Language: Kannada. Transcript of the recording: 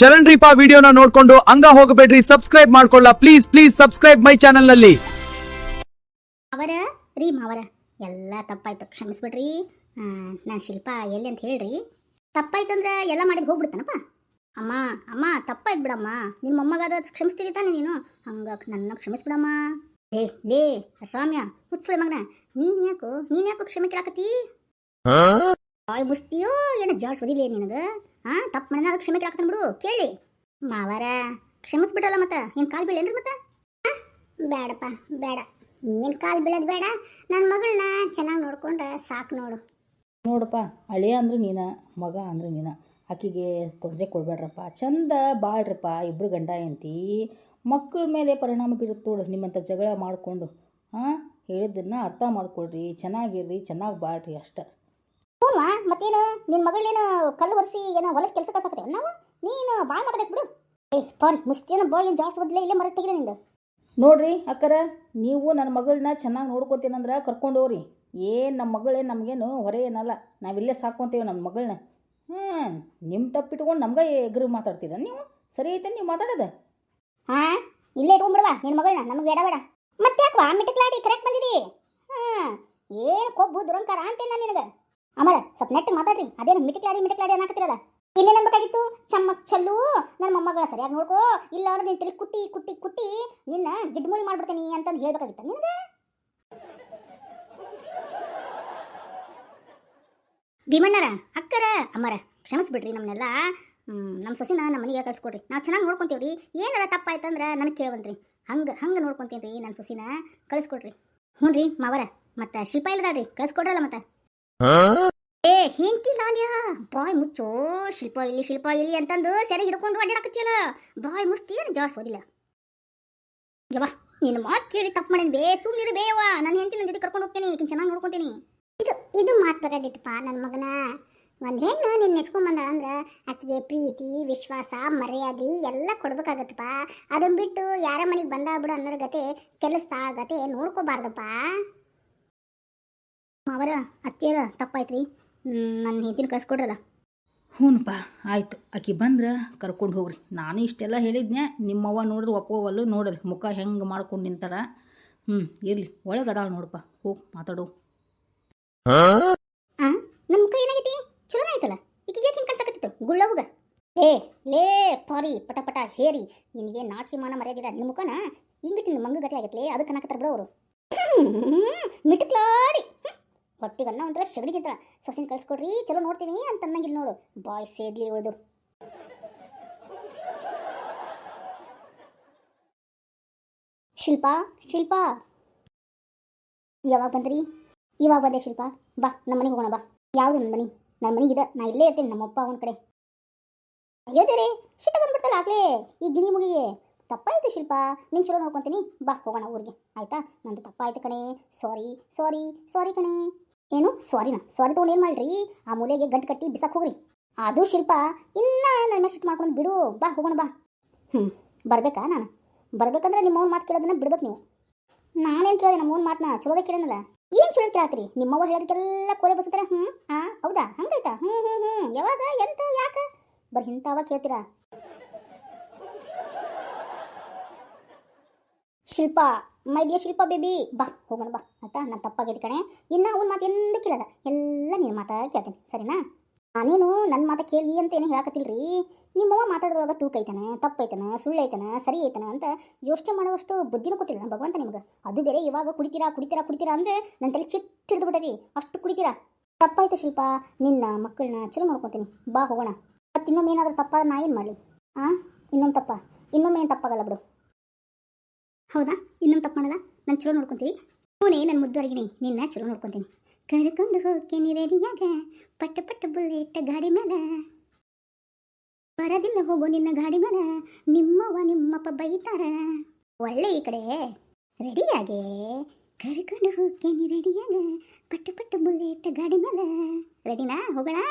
ಶರಣ್ ರೀಪಾ ವಿಡಿಯೋನ ನೋಡ್ಕೊಂಡು ಹಂಗ ಹೋಗಬೇಡ್ರಿ, ಸಬ್ಸ್ಕ್ರೈಬ್ ಮಾಡ್ಕೊಳ್ಳ please please subscribe my channel ನಲ್ಲಿ. ಅವರ ರೀ ಮಾವರ ಎಲ್ಲ ತಪ್ಪಾಯ್ತು, ಕ್ಷಮಿಸ್ಬಿಡ್ರಿ. ನಾನು ಶಿಲ್ಪಾ ಎಲ್ಲಿ ಅಂತ ಹೇಳ್ರಿ. ತಪ್ಪಾಯ್ತಂದ್ರೆ ಎಲ್ಲ ಮಾಡಿದ್ ಹೋಗ್ಬಿಡ್ತಾನಪ್ಪ. ಅಮ್ಮ ಅಮ್ಮ ತಪ್ಪಾಯ್ತು ಬಿಡಮ್ಮ, ನಿಮ್ಮ ಮೊಮ್ಮಗಾದ ಕ್ಷಮಿಸ್ತೀರಿ ತಾನೆ ನೀನು, ಹಂಗ ನನ್ನ ಕ್ಷಮಿಸ್ಬಿಡಮ್ಮ. ಲೇ ರಾಮ್ಯ ಹುಚ್ಚುಳೆ ಮಗನ, ನೀನ್ ಯಾಕೋ ಕ್ಷಮೆ ಕೇಳಾಕತ್ತಿ? ಬಾಯ್ ಮುಸ್ತೀಯೋ ಏನೋ ಜಾಡ್ಸ್ ಓದಿಲ್ಲ ನಿನಗ? ತಪ್ಪು ಮಾಡಿದ ಅದಕ್ಕೆ ಕ್ಷಮೆ ಕೇಳಾಕತ್ತಾನ ಬಿಡು. ಕೇಳಿ ಮಾವರ ಕ್ಷಮಿಸ್ಬಿಡಲ್ಲ ಮತ್ತೆ ಏನು ಕಾಲು ಬೀಳೇನ್ರಿ ಮತ್ತೆ? ಬೇಡಪ್ಪ ಬೇಡ, ನೀನು ಕಾಲು ಬೀಳೋದು ಬೇಡ, ನನ್ನ ಮಗಳನ್ನ ಚೆನ್ನಾಗಿ ನೋಡ್ಕೊಂಡ್ರೆ ಸಾಕು ನೋಡು. ನೋಡಪ್ಪ, ಹಳೆಯ ಅಂದ್ರೆ ನೀನು, ಮಗ ಅಂದ್ರೆ ನೀನು, ಆಕಿಗೆ ತೊಂದರೆ ಕೊಡಬೇಡ್ರಪ್ಪ, ಚಂದ ಬಾಳ್ರಪ್ಪ. ಇಬ್ಬರು ಗಂಡ ಹೆಂಡತಿ ಮಕ್ಕಳ ಮೇಲೆ ಪರಿಣಾಮ ಬೀರುತ್ತೆ ನೋಡು ನಿಮ್ಮಂಥ ಜಗಳ ಮಾಡಿಕೊಂಡು. ಹೇಳಿದ್ದನ್ನು ಅರ್ಥ ಮಾಡ್ಕೊಳ್ರಿ, ಚೆನ್ನಾಗಿರ್ರಿ, ಚೆನ್ನಾಗಿ ಬಾಳ್ರಿ ಅಷ್ಟೆ. ಹ್ಞೂ ಮತ್ತೇನು ನಿನ್ನ ಮಗಳೇನು ಕಲ್ಲು ಒರೆಸಿ ಏನೋ ಹೊಲಕ್ಕೆ ಕೆಲಸ ಕಳ್ಸಾಕತ್ತೇವೆ ನಾವು? ನೀನು ಭಾಳ ಮಾತಾಡಕ್ಕೆ ಬಿಡು. ಪಾರಿ ಮುಷ್ಟೇನೋ ಬಾಯ್ ಜಾಸ್ತಿ ಓದಿಲ್ಲ, ಇಲ್ಲೇ ಮರ ತೆಗಿದೆ ನಿಂದು. ನೋಡ್ರಿ ಅಕ್ಕರ, ನೀವು ನನ್ನ ಮಗಳನ್ನ ಚೆನ್ನಾಗಿ ನೋಡ್ಕೊತೀನಂದ್ರೆ ಕರ್ಕೊಂಡು ಹೋಗ್ರಿ. ಏನು ನಮ್ಮ ಮಗಳೇನು ನಮಗೇನು ಹೊರೆ ಏನಲ್ಲ, ನಾವಿಲ್ಲೇ ಸಾಕೊಂತೇವೆ ನಮ್ಮ ಮಗಳನ್ನ. ನಿಮ್ಮ ತಪ್ಪಿಟ್ಕೊಂಡು ನಮ್ಗೆ ಎಗ್ರಿ ಮಾತಾಡ್ತೀರ ನೀವು? ಸರಿ ಐತೆ ನೀವು ಮಾತಾಡೋದು? ಇಲ್ಲೇ ಇಟ್ಕೊಂಡ್ಬಿಡವಾ ನಿನ್ನ ಮಗಳನ್ನ, ನಮಗೆ ಬೇಡ ಬೇಡ. ಮತ್ತೆ ಯಾಕವಾ ಮಿಟಕ್ಲಾಡಿ ಕರೆಕ್ಟ್ ಬಂದಿದಿ? ಏನು ಕೊಬ್ಬು ದುರಂಕಾರ ಅಂತೇನೆ ನಾನು ನಿನಗೆ. ಅಮರ ಸ್ವಲ್ಪ ನೆಟ್ಟಿಗೆ ಮಾತಾಡ್ರಿ, ಅದೇನು ಮಿಟಕ್ಲಾಡಿ ಅನ್ನಕತ್ತಿರಲ್ಲ. ಇನ್ನೇನು ಅನ್ಬೇಕಾಗಿತ್ತು? ಚಮ್ಮಕ್ ಚಲ್ಲು ನನ್ನ ಮೊಮ್ಮಗಳ ಸರಿಯಾಗಿ ನೋಡ್ಕೋ, ಇಲ್ಲ ಅಂದ್ರೆ ನಿನ್ನ ತಲೆ ಕುಟ್ಟಿ ಕುಟ್ಟಿ ಕುಟ್ಟಿ ನಿನ್ನ ಗಿಡ್ಮುಳಿ ಮಾಡ್ಬಿಡ್ತೀನಿ ಅಂತಂದು ಹೇಳ್ಬೇಕಾಗಿತ್ತ ನಿನಗೆ? ಭೀಮಣ್ಣರ ಅಕ್ಕರ ಅಮ್ಮರ ಕ್ಷಮಿಸ್ಬಿಡ್ರಿ ನಮ್ಮನ್ನೆಲ್ಲ. ನಮ್ಮ ಸೊಸಿನ ನಮ್ಮ ಮನೆಗೆ ಕಳ್ಸ್ಕೊಡ್ರಿ, ನಾವು ಚೆನ್ನಾಗಿ ನೋಡ್ಕೊತೀವಿ ರೀ. ಏನಾರ ತಪ್ಪಾಯ್ತಂದ್ರೆ ನನಗೆ ಕೇಳ್ಬಂದ್ರಿ, ಹಂಗೆ ನೋಡ್ಕೊತೀನಿ ರೀ. ನನ್ನ ಸೊಸಿನ ಕಳಿಸ್ಕೊಡ್ರಿ. ಹ್ಞೂ ರೀ ಮಾವರ, ಮತ್ತು ಶಿಲ್ಪ ಇಲ್ಲದಾಡ್ರಿ, ಕಳಿಸ್ಕೊಡ್ರಲ್ಲ ಮತ್ತೆ. ಹೆಂಡ್ತಿ ಲಾಲ್ಯ ಬಾಯ್ ಮುಚ್ಚೋ, ಶಿಲ್ಪ ಇಲ್ಲಿ ಅಂತಂದು ಸೆರೆ ಹಿಡ್ಕೊಂಡು ಅಡ್ಡಾಡಕತ್ತಿಯಲ್ಲ, ಬಾಯ್ ಮುಸ್ತಿ ಏನು ಜಾಡ್ಸ್ ಓದಿಲ್ಲ. ಯವ್ವ ನೀನು ಮಾತು ಕೇಳಿ ತಪ್ಪು ಮಾಡೇನಿ ಬೇ, ಸುಮ್ಮನಿರು ಬೇವಾ. ನನ್ನ ಹೆಂಡತಿ ನನ್ನ ಜೊತೆ ಕರ್ಕೊಂಡು ಹೋಗ್ತೀನಿ, ಈಗಿನ ಚೆನ್ನಾಗಿ ನೋಡ್ಕೊತೀನಿ. ಇದು ಮಾತು ಬೇಕಾಗಿತ್ತಪ್ಪ. ನನ್ನ ಮಗನ ಒಂದು ಹೆಣ್ಣು ನಿನ್ನ ನೆಚ್ಕೊಂಬಂದಾಳ ಅಂದ್ರೆ ಆಕೆಗೆ ಪ್ರೀತಿ, ವಿಶ್ವಾಸ, ಮರ್ಯಾದೆ ಎಲ್ಲ ಕೊಡ್ಬೇಕಾಗತ್ತಪ್ಪ. ಅದನ್ನ ಬಿಟ್ಟು ಯಾರ ಮನೆಗೆ ಬಂದಾಗ್ಬಿಡು ಅನ್ನೋದ್ರ ಗತೆ, ಕೆಲಸದ ಗತೆ ನೋಡ್ಕೋಬಾರ್ದಪ್ಪ. ಮಾವರ ಅತ್ತಿಯರ ತಪ್ಪಾಯ್ತು ರೀ, ನನ್ನ ಹೆಂಡತಿನ ಕಳ್ಸ್ಕೊಡ್ರಲ್ಲ. ಹ್ಞೂನಪ್ಪ ಆಯಿತು, ಆಕಿ ಬಂದ್ರೆ ಕರ್ಕೊಂಡು ಹೋಗ್ರಿ. ನಾನು ಇಷ್ಟೆಲ್ಲ ಹೇಳಿದ್ನೆ, ನಿಮ್ಮವ್ವ ನೋಡ್ರಿ ಒಪ್ಪೋವಲ್ಲು, ನೋಡ್ರಿ ಮುಖ ಹೆಂಗೆ ಮಾಡ್ಕೊಂಡು ನಿಂತಾರ. ಇರಲಿ, ಒಳಗೆ ಅದಾಳ ನೋಡಪ್ಪ, ಹೋಗಿ ಮಾತಾಡು. ನಮ್ಮ ಕೈ ಏನಾಗೈತಿ? ಚಲೋ ಆಯ್ತಲ್ಲ, ಈಕಿಗೆ ಹಿಂಗೆ ಕಳ್ಸಕತ್ತಿತ್ತು ಗುಳ್ಳವುಗ. ಲೇ ಪಾರಿ ಪಟ ಹೇರಿ, ನಿನಗೆ ನಾಚಿ ಮಾನ ಮರ್ಯಾದಿಲ್ಲ. ನಿನ್ನ ಮುಖನ ಹಿಂಗೆ ತಿಂದು ಮಂಗ ಗತಿ ಆಗತ್ಲೆ, ಅದಕ್ಕೆ ಅನ್ನಕತ್ತಾರ ಬಿಡು ಅವರು. ಮಿಟಕ್ಲಾಡಿ ಹೊಟ್ಟಿಗನ್ನ ಒಂಥರ ಶಗಡಿ ತಿಂತಾಳ. ಸೊಸಿನ ಕಳ್ಸ್ಕೊಡ್ರಿ, ಚಲೋ ನೋಡ್ತೀನಿ ಅಂತ ಅನ್ನಂಗಿಲ್ಲ ನೋಡು, ಬಾಯ್ ಸೇದ್ಲಿ ಉಳಿದು. ಶಿಲ್ಪಾ ಯಾವಾಗ ಬಂದ್ರಿ? ಇವಾಗ ಬಂದೆ ಶಿಲ್ಪ, ಬಾ ನಮ್ಮ ಮನೆಗೆ ಹೋಗೋಣ ಬಾ. ಯಾವುದು ನನ್ನ ಮನೆ? ನನ್ನ ಮನೆಗಿದೆ, ನಾ ಇಲ್ಲೇ ಇರ್ತೀನಿ ನಮ್ಮಪ್ಪ ಅವನ ಕಡೆ. ಅಯ್ಯೋದೇರೆ ಶಿಟ್ಟ ಬಂದ್ಬಿಡ್ತಲ್ಲ ಆಗ್ಲೇ ಈ ಗಿಣಿ ಮುಗಿಗೆ. ತಪ್ಪಾಯ್ತು ಶಿಲ್ಪ, ನೀನು ಚಲೋ ನೋಡ್ಕೊತೀನಿ, ಬಾ ಹೋಗೋಣ ಊರಿಗೆ, ಆಯ್ತಾ? ನಂದು ತಪ್ಪಾಯ್ತು ಕಣೆ, ಸಾರಿ ಕಣೆ. ಏನು ಸಾರಿ ತೊಗೊಂಡು ಏನು ಮಾಡ್ರಿ? ಆ ಮೂಲೆಗೆ ಗಂಟು ಕಟ್ಟಿ ಬಿಸಾಕ್ ಹೋಗ್ರಿ. ಅದು ಶಿಲ್ಪ ಇನ್ನ ನನ್ನ ಶಿಟ್ ಮಾಡ್ಕೊಂಡು ಬಿಡು, ಬಾ ಹೋಗೋಣ ಬಾ. ಬರ್ಬೇಕಾ? ನಾನು ಬರ್ಬೇಕಂದ್ರೆ ನಿಮ್ಮ ಅವ್ನ ಮಾತು ಕೇಳೋದನ್ನ ಬಿಡ್ಬೇಕು ನೀವು. ನಾನೇನು ಕೇಳಿದೆ ನಮ್ಮ ಅವ್ನ ಮಾತನ್ನ? ಚಲೋದೇ ಕೇಳೋನಲ್ಲ. ಏನು ಚಲೋ ಕೇಳತ್ತೀರಿ? ನಿಮ್ಮವ್ವ ಹೇಳೋದಕ್ಕೆಲ್ಲ ಕೋಲೆ ಬಸ್ತಾರೆ. ಹೌದಾ? ಹಂಗಾಯ್ತಾ? ಯಾವಾಗ, ಎಂತ, ಯಾಕೆ ಬರೀ ಇಂಥವಾಗ ಕೇಳ್ತೀರಾ? ಶಿಲ್ಪ, ಮೈ ಡಿಯರ್ ಶಿಲ್ಪ ಬೇಬಿ, ಬಾ ಹೋಗೋಣ ಬಾ, ಆಯ್ತಾ? ನಾನು ತಪ್ಪಾಗಿದ್ದು ಕಣೆ, ಇನ್ನು ಅವ್ನ ಮಾತು ಎಂದು ಕೇಳಲ್ಲ, ಎಲ್ಲ ನಿನ್ನ ಮಾತಾ ಕೇಳ್ತೇನೆ, ಸರಿನಾ? ನಾನೇನು ನನ್ನ ಮಾತಾ ಕೇಳಿ ಅಂತ ಏನು ಹೇಳಕತ್ತಿಲ್ರಿ. ನಿಮ್ಮವ್ವ ಮಾತಾಡೋದ್ರೊಳಗೆ ತೂಕ ಐತಾನೆ, ತಪ್ಪೈತಾನೆ, ಸುಳ್ಳು ಐತಾನೆ, ಸರಿ ಐತಾನೆ ಅಂತ ಯೋಚನೆ ಮಾಡುವಷ್ಟು ಬುದ್ಧಿನೂ ಕೊಟ್ಟಿಲ್ಲ ನಾನು ಭಗವಂತ ನಿಮ್ಗೆ. ಅದು ಬೇರೆ ಇವಾಗ ಕುಡಿತೀರಾ ಅಂದರೆ ನನ್ನ ತಲೆ ಚಿಟ್ಟು ಹಿಡಿದು ಬಿಟ್ಟೈತಿ, ಅಷ್ಟು ಕುಡಿತೀರಾ. ತಪ್ಪಾಯ್ತು ಶಿಲ್ಪ, ನಿನ್ನ ಮಕ್ಕಳನ್ನ ಚಲೋ ನೋಡ್ಕೊತೀನಿ, ಬಾ ಹೋಗೋಣ. ಮತ್ತು ಇನ್ನೊಮ್ಮೆ ಏನಾದರೂ ತಪ್ಪಾದ ನಾ ಏನು ಮಾಡಲಿ? ಇನ್ನೊಮ್ಮೆ ಏನು ತಪ್ಪಾಗಲ್ಲ ಬಿಡು. ಹೌದಾ? ಇನ್ನೊಮ್ಮೆ ತಪ್ಪು ಮಾಡಲ್ಲ, ನಾನು ಚಲೋ ನೋಡ್ಕೊತೀನಿ. ಹೂನೇ ನನ್ನ ಮುದ್ದುವರೆಗಿನಿ, ನಿನ್ನ ಚಲೋ ನೋಡ್ಕೊತೀನಿ. ಕರ್ಕೊಂಡು ಹೋಗ್ತೀನಿ ರೆಡಿಯಾಗ, ಪಟ್ಟ ಬುಲ್ಲೆಟ್ ಗಾಡಿ ಮೇಲೆ, ಬರೋದಿಲ್ಲ ಹೋಗೋ ನಿನ್ನ ಗಾಡಿ ಮೇಲೆ, ನಿಮ್ಮಪ್ಪ ಬೈತಾರ. ಒಳ್ಳೆ ಈ ಕಡೆ ರೆಡಿಯಾಗೆ, ಕರ್ಕೊಂಡು ಹೋಗ್ತೀನಿ ರೆಡಿಯಾಗ, ಪಟ್ಟ ಬುಲ್ಲೆಟ್ ಗಾಡಿ ಮೇಲೆ. ರೆಡಿನಾ? ಹೋಗೋಣ.